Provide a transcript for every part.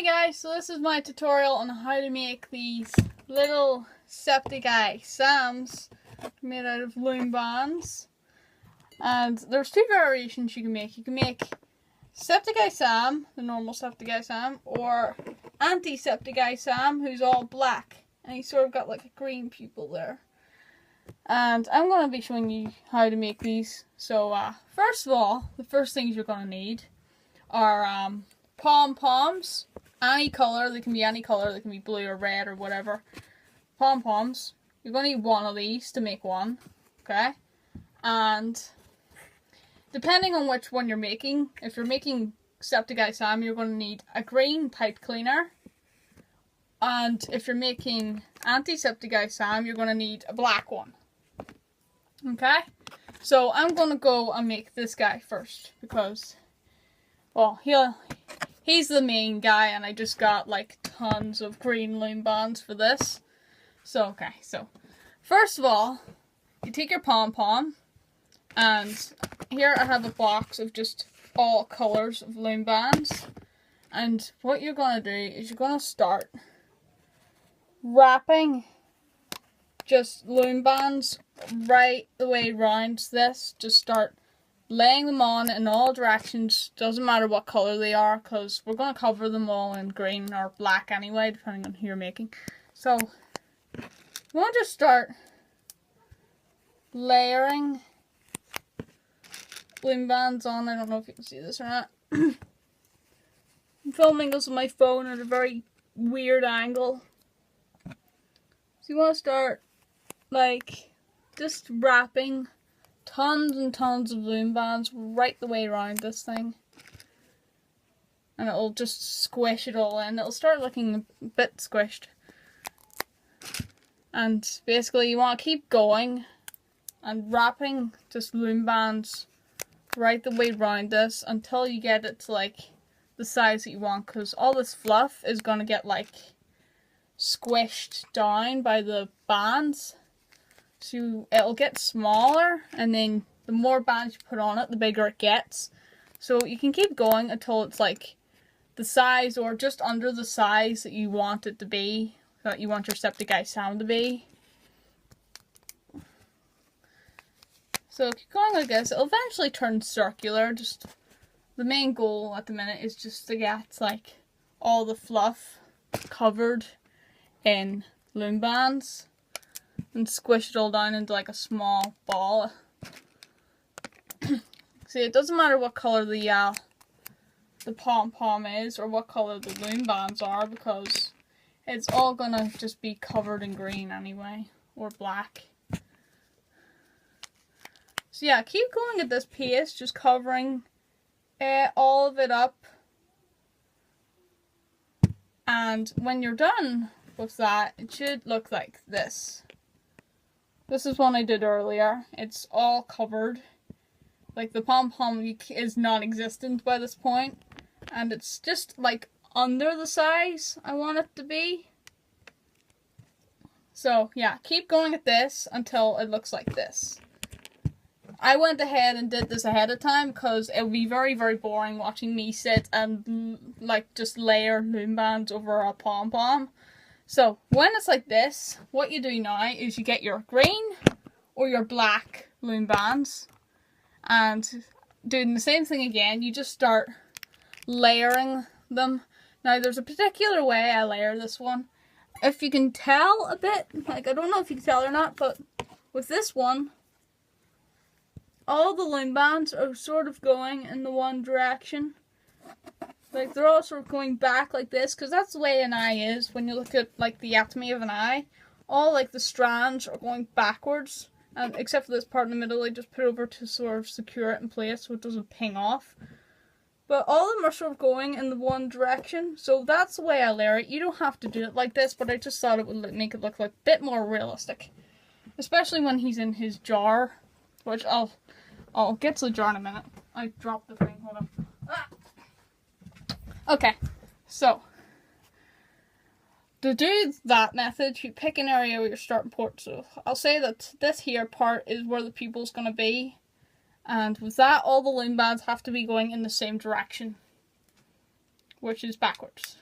Hey guys, so this is my tutorial on how to make these little Septiceye Sams made out of loom bands. And there's two variations you can make. You can make Septiceye Sam, the normal Septiceye Sam, or anti-Septiceye Sam, who's all black. And he's sort of got like a green pupil there. And I'm going to be showing you how to make these. So first of all, the first things you're going to need are pom-poms. Any colour, they can be any colour, they can be blue or red or whatever. Pom-poms. You're going to need one of these to make one. Okay? And depending on which one you're making, if you're making Septiceye Sam, you're going to need a green pipe cleaner. And if you're making anti-Septiceye Sam, you're going to need a black one. Okay? So I'm going to go and make this guy first because, well, he's the main guy and I just got like tons of green loom bands for this. So, okay, so first of all, you take your pom-pom, and here I have a box of just all colours of loom bands. And what you're going to do is you're going to start wrapping just loom bands right the way around this. Just start laying them on in all directions. Doesn't matter what colour they are, because we're going to cover them all in green or black anyway, depending on who you're making. So you want to just start layering loom bands on. I don't know if you can see this or not. I'm filming this with my phone at a very weird angle. So you want to start like just wrapping tons and tons of loom bands right the way around this thing. And it'll just squish it all in. It'll start looking a bit squished. And basically you want to keep going and wrapping just loom bands right the way around this until you get it to like the size that you want, because all this fluff is going to get like squished down by the bands. So it'll get smaller, and then the more bands you put on it, the bigger it gets. So you can keep going until it's like the size or just under the size that you want it to be, that you want your Septiceye Sam to be. So keep going like this. It'll eventually turn circular. Just the main goal at the minute is just to get like all the fluff covered in loom bands and squish it all down into like a small ball. See, it doesn't matter what colour the pom-pom is or what colour the loom bands are, because it's all gonna just be covered in green anyway, or black. So yeah, keep going at this pace, just covering all of it up. And when you're done with that, it should look like this. This is one I did earlier. It's all covered. Like the pom-pom is non-existent by this point. And it's just like under the size I want it to be. So yeah, keep going at this until it looks like this. I went ahead and did this ahead of time because it would be very, very boring watching me sit and like just layer loom bands over a pom-pom. So when it's like this, what you do now is you get your green or your black loom bands and doing the same thing again. You just start layering them. Now there's a particular way I layer this one. If you can tell a bit, like I don't know if you can tell or not, but with this one, all the loom bands are sort of going in the one direction. Like they're all sort of going back like this, because that's the way an eye is. When you look at like the anatomy of an eye, all like the strands are going backwards, and except for this part in the middle, I just put over to sort of secure it in place so it doesn't ping off. But all of them are sort of going in the one direction, so that's the way I layer it. You don't have to do it like this, but I just thought it would make it look like a bit more realistic, especially when he's in his jar, which I'll get to the jar in a minute. I dropped the thing. Hold on. Ah! Okay, so to do that method, you pick an area where you're starting port. So I'll say that this here part is where the pupil's going to be, and with that, all the loom bands have to be going in the same direction, which is backwards.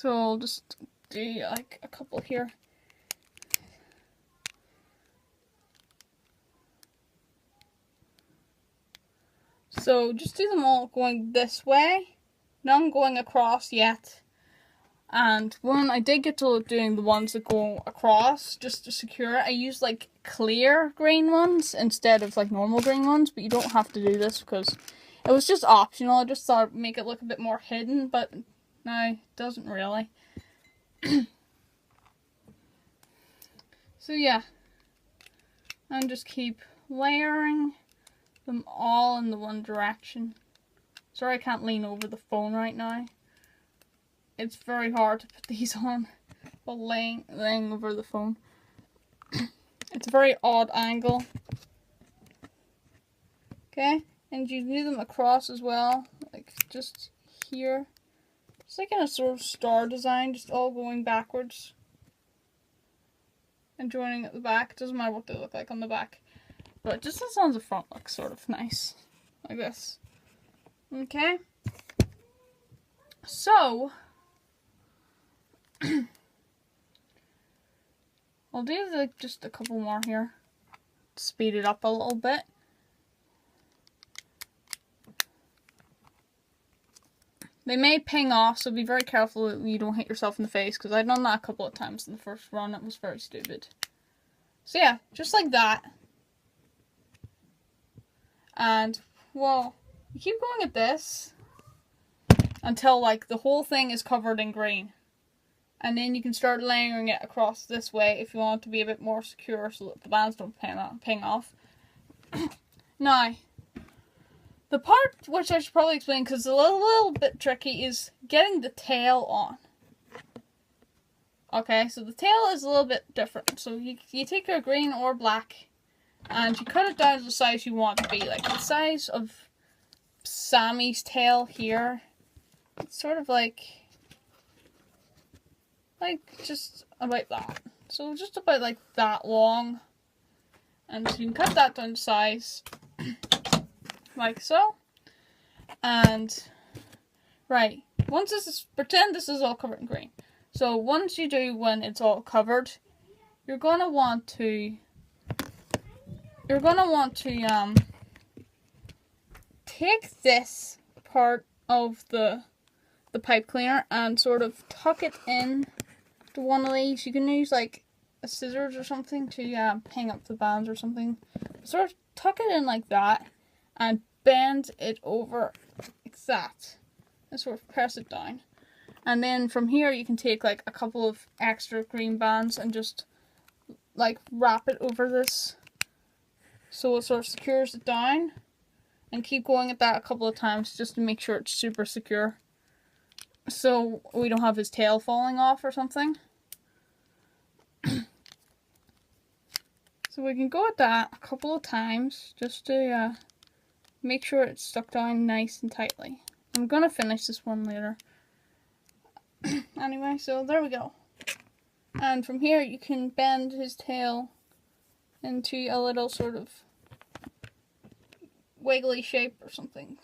So I'll just do like a couple here. So just do them all going this way. None going across yet. And when I did get to doing the ones that go across, just to secure it, I used like clear green ones instead of like normal green ones. But you don't have to do this because it was just optional. I just thought it'd make it look a bit more hidden, but no, it doesn't really. So yeah, and just keep layering them all in the one direction. Sorry I can't lean over the phone right now. It's very hard to put these on while laying over the phone. It's a very odd angle. Okay, and you do them across as well, like just here. It's like in a sort of star design, just all going backwards. And joining at the back. It doesn't matter what they look like on the back. But just as long as the front looks sort of nice. Like this. Okay. So I'll do just a couple more here to speed it up a little bit. They may ping off, so be very careful that you don't hit yourself in the face, because I've done that a couple of times in the first run. It was very stupid. So yeah, just like that. And, well, you keep going at this until like the whole thing is covered in green. And then you can start layering it across this way if you want it to be a bit more secure so that the bands don't ping off. Now, the part which I should probably explain, because it's a little bit tricky, is getting the tail on. Okay, so the tail is a little bit different. So you take your green or black and you cut it down to the size you want it to be. Like the size of Sammy's tail here. It's sort of like just about that. So just about like that long. And so you can cut that down to size. Like so. And right, once this is, pretend this is all covered in green. So once you do, when it's all covered, you're gonna want to take this part of the pipe cleaner and sort of tuck it in to one of these. You can use like a scissors or something to hang up the bands or something. Sort of tuck it in like that and bend it over like that and sort of press it down. And then from here you can take like a couple of extra green bands and just like wrap it over this so it sort of secures it down, and keep going at that a couple of times just to make sure it's super secure so we don't have his tail falling off or something. So we can go at that a couple of times just to make sure it's stuck down nice and tightly. I'm gonna finish this one later. Anyway, so there we go. And from here you can bend his tail into a little sort of wiggly shape or something.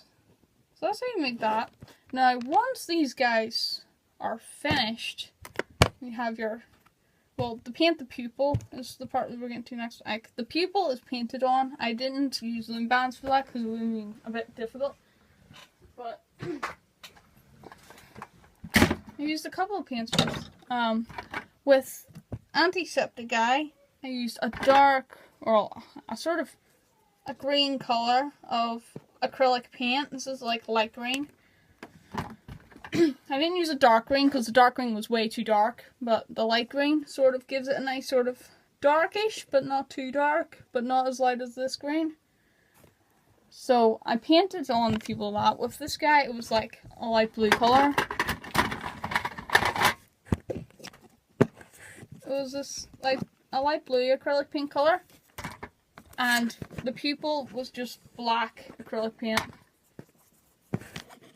So that's how you make that. Now, once these guys are finished, you have your, well, to paint the pupil is the part that we're getting to next. Like, the pupil is painted on. I didn't use loom bands for that because it would be a bit difficult. But I used a couple of paint sprays. With Septiceye, I used a dark, or a sort of a green color of acrylic paint. This is like light green. I didn't use a dark green because the dark green was way too dark, but the light green sort of gives it a nice sort of darkish, but not too dark, but not as light as this green. So I painted on the people that. With this guy, it was like a light blue color. It was this like a light blue acrylic paint color, and the pupil was just black acrylic paint.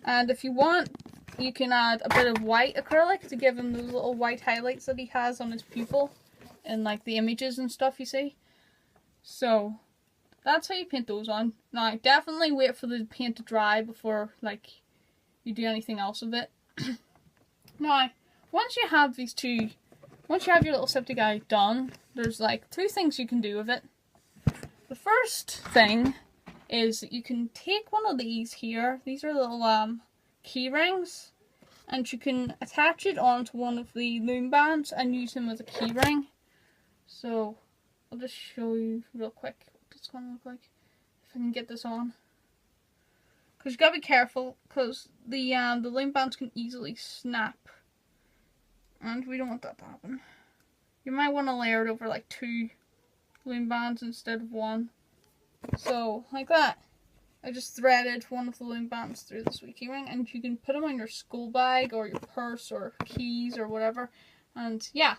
And if you want, you can add a bit of white acrylic to give him those little white highlights that he has on his pupil in like the images and stuff you see. So that's how you paint those on. Now definitely wait for the paint to dry before like you do anything else with it. Now once you have your little Septiceye done, there's like 2 things you can do with it. The first thing is that you can take one of these here. These are little key rings, and you can attach it onto one of the loom bands and use them as a key ring. So I'll just show you real quick what it's going to look like if I can get this on. Because you gotta be careful, because the loom bands can easily snap, and we don't want that to happen. You might want to layer it over like 2 loom bands instead of 1. So like that. I just threaded one of the loom bands through this wee key ring, and you can put them on your school bag or your purse or keys or whatever. And yeah,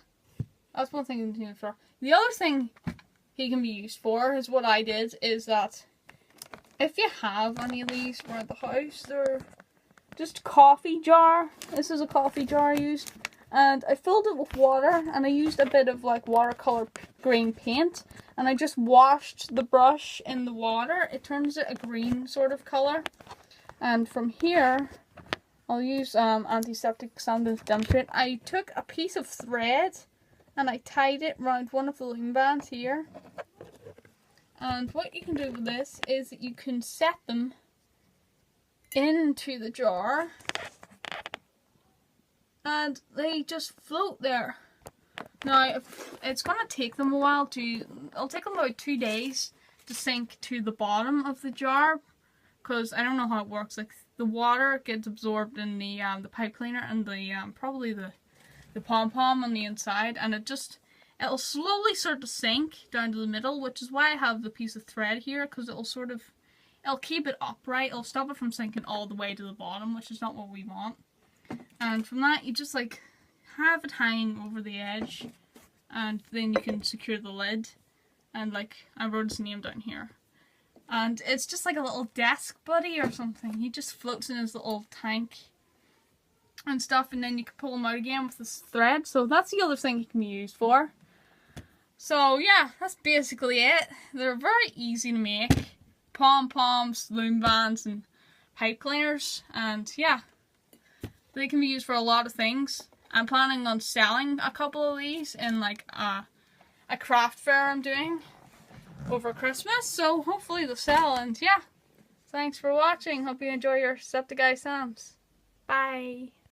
that's one thing you can use for. The other thing he can be used for is what I did, is that if you have any of these around the house, they're just coffee jar. This is a coffee jar I used. And I filled it with water, and I used a bit of like watercolor green paint, and I just washed the brush in the water. It turns it a green sort of color. And from here, I'll use Antiseptic Sam to demonstrate. I took a piece of thread and I tied it around one of the loom bands here. And what you can do with this is that you can set them into the jar, and they just float there. Now, it's going to take them a while it'll take them about 2 days to sink to the bottom of the jar, because I don't know how it works. Like, the water gets absorbed in the pipe cleaner and the probably the pom-pom on the inside, and it'll slowly start to sink down to the middle, which is why I have the piece of thread here, because it'll keep it upright. It'll stop it from sinking all the way to the bottom, which is not what we want. And from that, you just like have it hang over the edge, and then you can secure the lid. And like, I wrote his name down here. And it's just like a little desk buddy or something. He just floats in his little tank and stuff, and then you can pull him out again with this thread. So that's the other thing he can be used for. So yeah, that's basically it. They're very easy to make. Pom-poms, loom bands, and pipe cleaners. And yeah, they can be used for a lot of things. I'm planning on selling a couple of these in like a craft fair I'm doing over Christmas. So hopefully they'll sell. And yeah, thanks for watching. Hope you enjoy your Septiceye Sams. Bye.